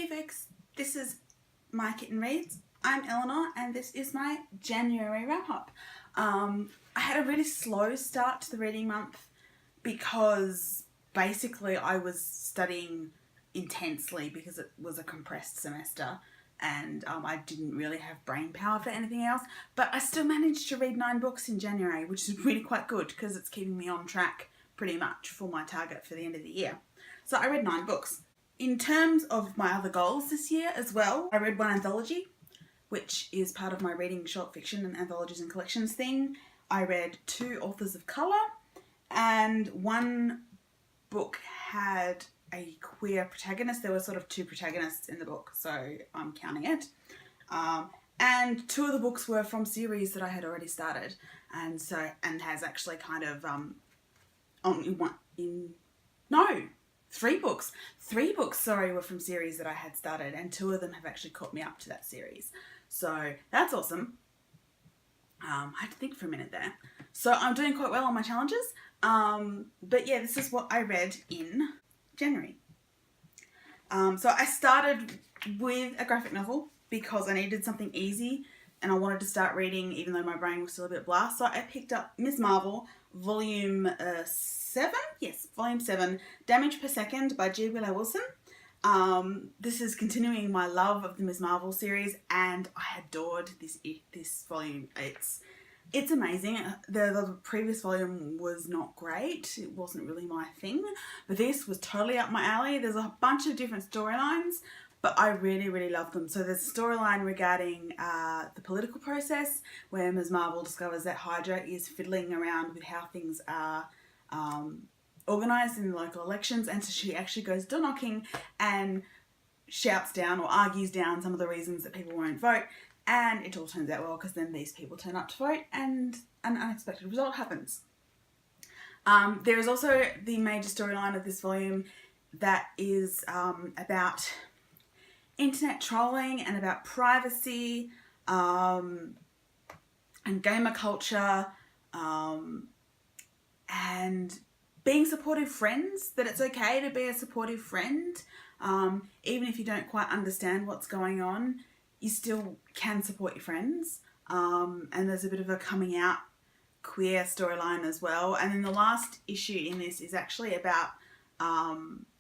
Hey folks, this is My Kitten Reads. I'm Eleanor and this is my January wrap up. I had a really slow start to the reading month because basically I was studying intensely because it was a compressed semester and I didn't really have brain power for anything else, but I still managed to read 9 books in January, which is really quite good because it's keeping me on track pretty much for my target for the end of the year. So I read 9 books. In terms of my other goals this year as well, I read 1 anthology, which is part of my reading short fiction and anthologies and collections thing. I read 2 authors of colour, and 1 book had a queer protagonist. There were sort of 2 protagonists in the book, so I'm counting it. And 2 of the books were from series that I had already started, and has actually kind of 3 books. 3 books, sorry, were from series that I had started, and 2 of them have actually caught me up to that series. So that's awesome. I had to think for a minute there. So I'm doing quite well on my challenges. But yeah, this is what I read in January. So I started with a graphic novel because I needed something easy and I wanted to start reading even though my brain was still a bit blah. So I picked up Ms. Marvel, volume 7? Yes, volume 7, Damage Per Second by G. Willow Wilson. This is continuing my love of the Ms. Marvel series, and I adored this volume. It's amazing. The previous volume was not great. It wasn't really my thing, but this was totally up my alley. There's a bunch of different storylines, but I really, really love them. So there's a storyline regarding the political process where Ms. Marvel discovers that Hydra is fiddling around with how things are organised in the local elections, and so she actually goes door knocking and shouts down or argues down some of the reasons that people won't vote, and it all turns out well because then these people turn up to vote and an unexpected result happens. There is also the major storyline of this volume that is about internet trolling and about privacy and gamer culture and being supportive friends, that it's okay to be a supportive friend. Even if you don't quite understand what's going on, you still can support your friends. And there's a bit of a coming out queer storyline as well. And then the last issue in this is actually about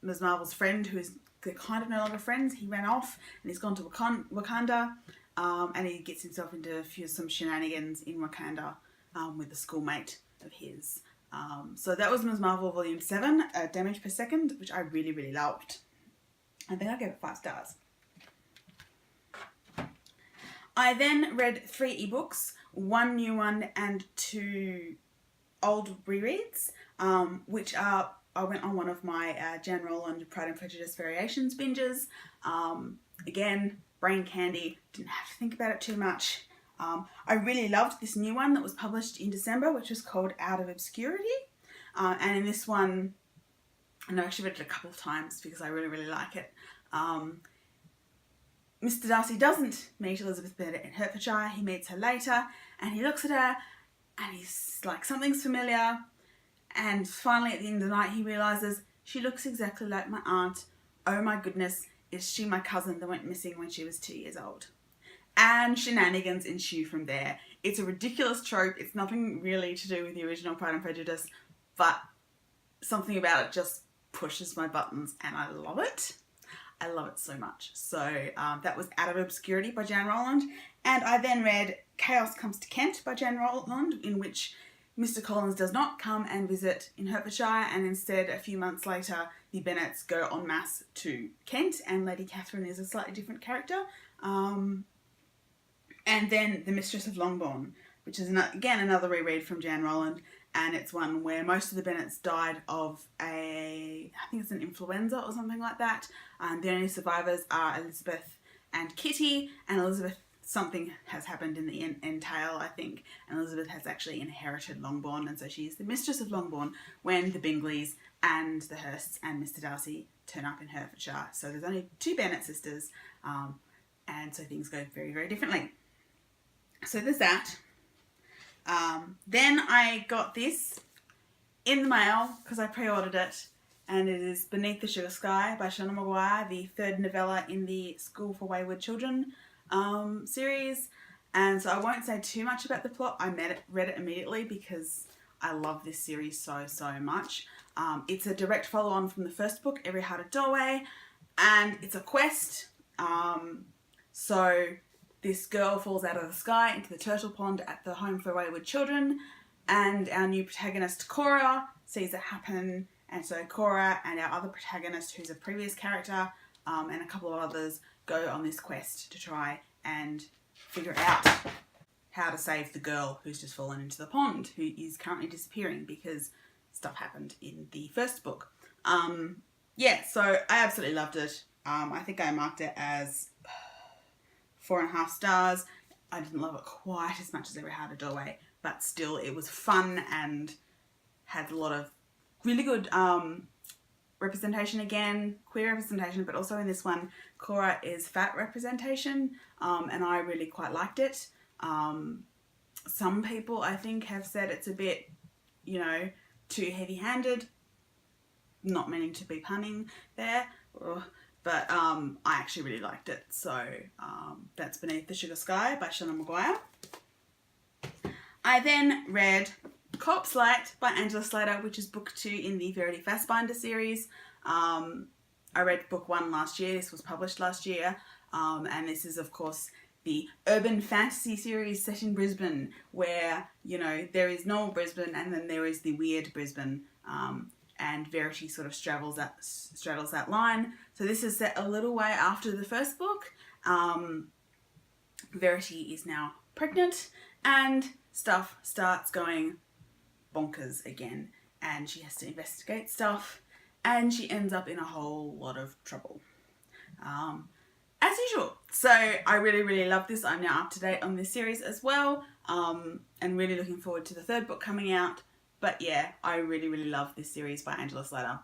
Ms. Marvel's friend, who is they're kind of no longer friends. He ran off and he's gone to Wakanda, and he gets himself into some shenanigans in Wakanda with a schoolmate of his. So that was Ms. Marvel Volume 7, Damage Per Second, which I really, really loved. I think I gave it 5 stars. I then read 3 ebooks, 1 new one and 2 old rereads, which are, I went on one of my Jann Rowland Pride and Prejudice Variations binges. Again, brain candy, didn't have to think about it too much. I really loved this new one that was published in December, which was called Out of Obscurity. And in this one, and I've actually read it a couple of times because I really, really like it. Mr. Darcy doesn't meet Elizabeth Bennet in Hertfordshire. He meets her later and he looks at her and he's like, something's familiar. And finally at the end of the night, he realises she looks exactly like my aunt. Oh my goodness, is she my cousin that went missing when she was 2 years old? And shenanigans ensue from there. It's a ridiculous trope. It's nothing really to do with the original Pride and Prejudice, but something about it just pushes my buttons and I love it. I love it so much. So that was Out of Obscurity by Jann Rowland. And I then read Chaos Comes to Kent by Jann Rowland, in which Mr. Collins does not come and visit in Hertfordshire, and instead a few months later the Bennets go en masse to Kent, and Lady Catherine is a slightly different character. And then The Mistress of Longbourn, which is again another reread from Jann Rowland, and it's one where most of the Bennets died of I think it's an influenza or something like that. The only survivors are Elizabeth and Kitty, and Elizabeth, something has happened in the entail, I think, and Elizabeth has actually inherited Longbourn, and so she's the Mistress of Longbourn when the Bingleys and the Hursts and Mr. Darcy turn up in Hertfordshire. So there's only 2 Bennet sisters, and so things go very, very differently. So there's that. Then I got this in the mail because I pre-ordered it, and it is Beneath the Sugar Sky by Seanan McGuire, the third novella in the School for Wayward Children series. And so I won't say too much about the plot. I read it immediately because I love this series so much. It's a direct follow-on from the first book, Every Heart a Doorway, and it's a quest. So this girl falls out of the sky into the turtle pond at the Home for Wayward Children, and our new protagonist, Cora, sees it happen. And so Cora and our other protagonist, who's a previous character, and a couple of others, go on this quest to try and figure out how to save the girl who's just fallen into the pond, who is currently disappearing because stuff happened in the first book. Yeah, so I absolutely loved it. I think I marked it as 4.5 stars. I didn't love it quite as much as Every Heart a Doorway, but still it was fun and had a lot of really good representation again, queer representation, but also in this one, Cora is fat representation, and I really quite liked it. Some people, I think, have said it's a bit, too heavy-handed, not meaning to be punning there, but I actually really liked it. So that's Beneath the Sugar Sky by Seanan McGuire. I then read Corpselight by Angela Slatter, which is book 2 in the Verity Fassbinder series. I read book 1 last year. This was published last year. And this is, of course, the urban fantasy series set in Brisbane, where, there is normal Brisbane and then there is the weird Brisbane. And Verity sort of straddles that line. So this is set a little way after the first book. Verity is now pregnant and stuff starts going bonkers again, and she has to investigate stuff, and she ends up in a whole lot of trouble, as usual. So I really love this. I'm now up to date on this series as well, and really looking forward to the third book coming out. But yeah, I really love this series by Angela Slatter.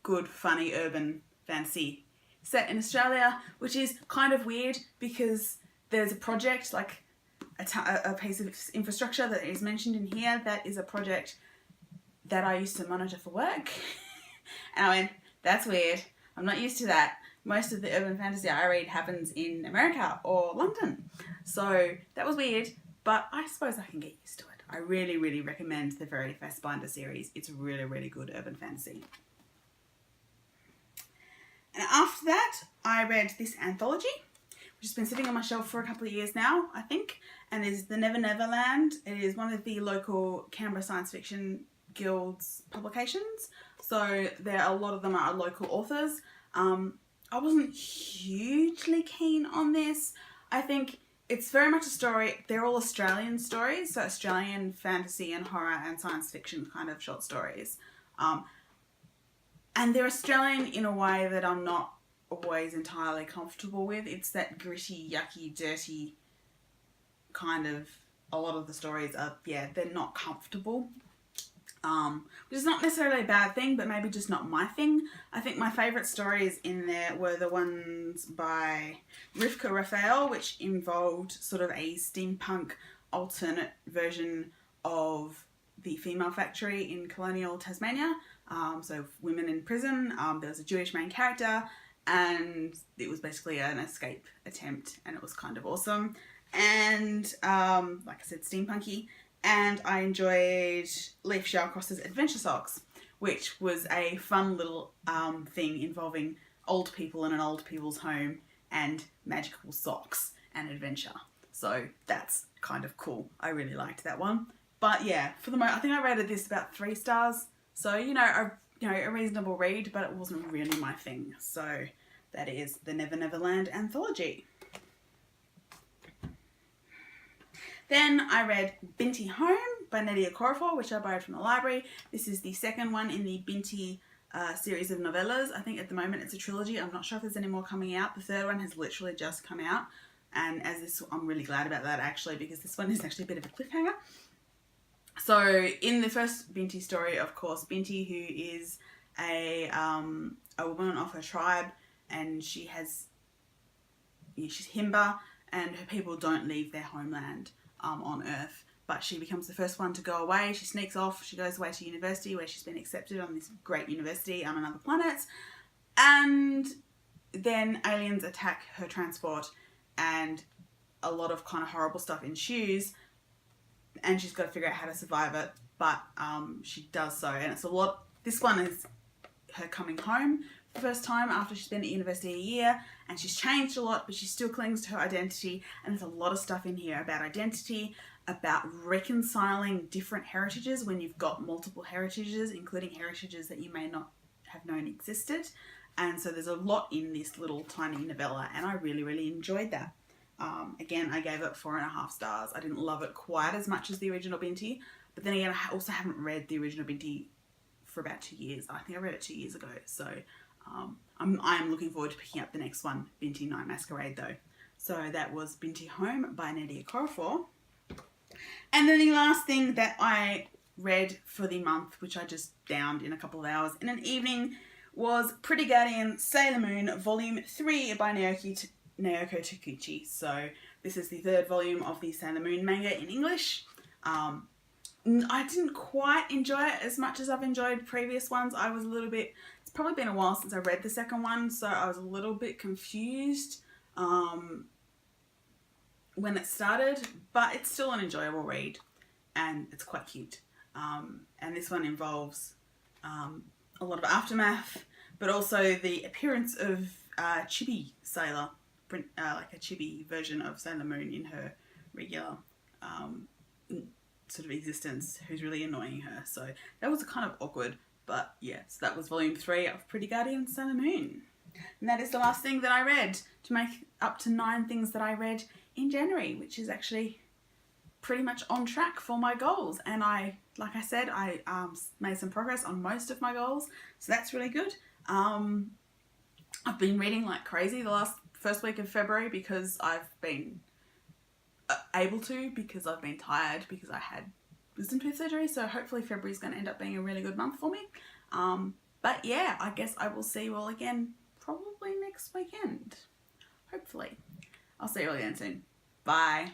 Good, funny, urban fantasy set in Australia, which is kind of weird because there's a project, like a piece of infrastructure that is mentioned in here that is a project that I used to monitor for work. And I went, that's weird. I'm not used to that. Most of the urban fantasy I read happens in America or London. So that was weird, but I suppose I can get used to it. I really recommend the Verity Fassbinder series. It's really good urban fantasy. And after that, I read this anthology, which has been sitting on my shelf for a couple of years now, I think, and is the Never Neverland. It is one of the local Canberra Science Fiction Guild's publications, so a lot of them are local authors. I wasn't hugely keen on this. I think it's very much a story, they're all Australian stories, so Australian fantasy and horror and science fiction kind of short stories. And they're Australian in a way that I'm not always entirely comfortable with. It's that gritty, yucky, dirty kind of, a lot of the stories are, they're not comfortable. Which is not necessarily a bad thing, but maybe just not my thing. I think my favourite stories in there were the ones by Rivka Raphael, which involved sort of a steampunk alternate version of the female factory in colonial Tasmania. So women in prison, there was a Jewish main character, and it was basically an escape attempt, and it was kind of awesome. And like I said, steampunky. And I enjoyed Leaf Shellcross's Adventure Socks, which was a fun little thing involving old people in an old people's home and magical socks and adventure. So that's kind of cool. I really liked that one. But yeah, for the moment, I think I rated this about 3 stars. So, a reasonable read, but it wasn't really my thing. So that is the Never Neverland anthology. Then I read Binti Home by Nnedi Okorafor, which I borrowed from the library. This is the second one in the Binti series of novellas. I think at the moment it's a trilogy. I'm not sure if there's any more coming out. The third one has literally just come out. And I'm really glad about that actually, because this one is actually a bit of a cliffhanger. So in the first Binti story, of course, Binti, who is a woman of her tribe, and she's Himba, and her people don't leave their homeland on Earth but she becomes the first one to go away. She sneaks off. She goes away to university where she's been accepted on this great university on another planet. And then aliens attack her transport and a lot of kind of horrible stuff ensues. And she's got to figure out how to survive it. But she does so. And it's a lot. This one is her coming home for the first time after she's been at university a year. And she's changed a lot, but she still clings to her identity. And there's a lot of stuff in here about identity, about reconciling different heritages when you've got multiple heritages, including heritages that you may not have known existed. And so there's a lot in this little tiny novella, and I really, really enjoyed that. Again, I gave it 4.5 stars. I didn't love it quite as much as the original Binti, but then again, I also haven't read the original Binti for about 2 years. I think I read it 2 years ago, so I'm looking forward to picking up the next one, Binti Night Masquerade, though. So that was Binti Home by Nnedi Okorafor. And then the last thing that I read for the month, which I just downed in a couple of hours in an evening, was Pretty Guardian Sailor Moon Volume 3 by Naoko Takeuchi. So this is the 3rd volume of the Sailor Moon manga in English. I didn't quite enjoy it as much as I've enjoyed previous ones. I was a little bit, it's probably been a while since I read the second one, so I was a little bit confused when it started, but it's still an enjoyable read and it's quite cute. And this one involves a lot of aftermath, but also the appearance of Chibi Sailor, like a chibi version of Sailor Moon in her regular sort of existence, who's really annoying her. So that was kind of awkward, but yeah, so that was volume 3 of Pretty Guardian Sailor Moon. And that is the last thing that I read, to make up to 9 things that I read in January, which is actually pretty much on track for my goals. And like I said, I made some progress on most of my goals, so that's really good. I've been reading like crazy the first week of February because I've been able to, because I've been tired, because I had wisdom tooth surgery, so hopefully February is going to end up being a really good month for me. But yeah, I guess I will see you all again probably next weekend. Hopefully. I'll see you all again soon. Bye.